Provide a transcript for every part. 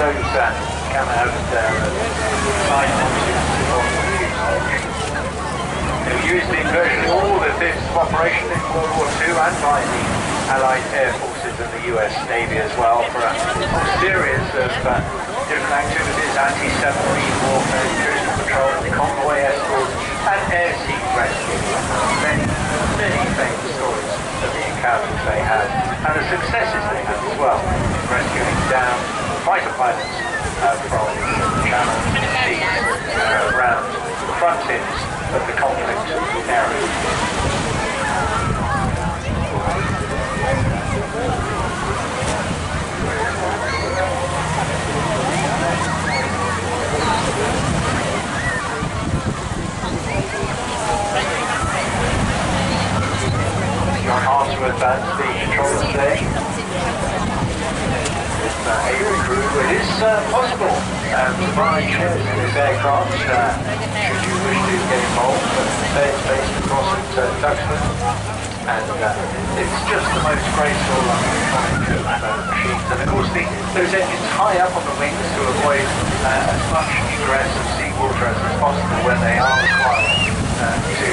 those come out side pontoons on the fuselage. They were used in virtually all the theatres of operation in World War II and by the Allied Air Forces and the US Navy as well for a whole series of different activities: anti-submarine warfare, coastal patrol, convoy escorts, and air-sea rescue. Many famous stories of the encounters they had and the successes they had as well, rescuing down fighter pilots from Channel seas around the front ends of the conflict area. John Hart to advance the control today. With Avery crew, it is possible to buy shares in this aircraft should you wish to get involved. It's based across at Duxford, and it's just the most graceful machines. And of course those engines high up on the wings to avoid as much ingress of seawater as possible when they are required to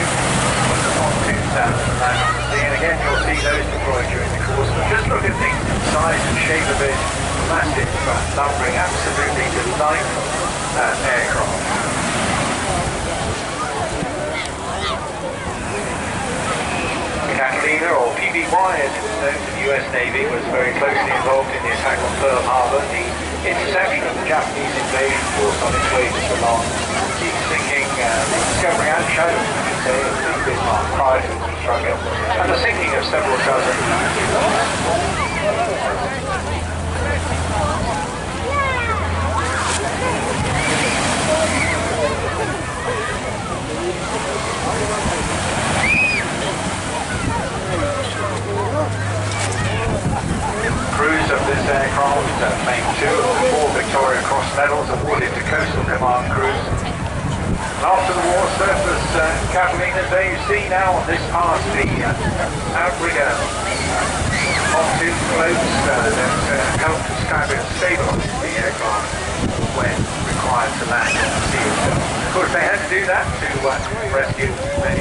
put them on to land on the sea. And again, you'll see those deployed during the course. But just look at the size and shape of it. Massive, lumbering, absolutely delightful aircraft. Catalina, or PBY as it was known to the US Navy, was very closely involved in the attack on Pearl Harbor, the interception of the Japanese invasion force on its way to Ceylon, the sinking, the discovery and showing, I should say, of the Bismarck prior to the struggle, and the sinking of several dozen crews of this aircraft claimed 2 of the 4 Victoria Cross medals awarded to Coastal Command crews. And after the war, surface Catalinas, there you see now on this part the outrigger pontoon floats that help to stabilise the aircraft when required to land on the sea itself. Of course, they had to do that to rescue the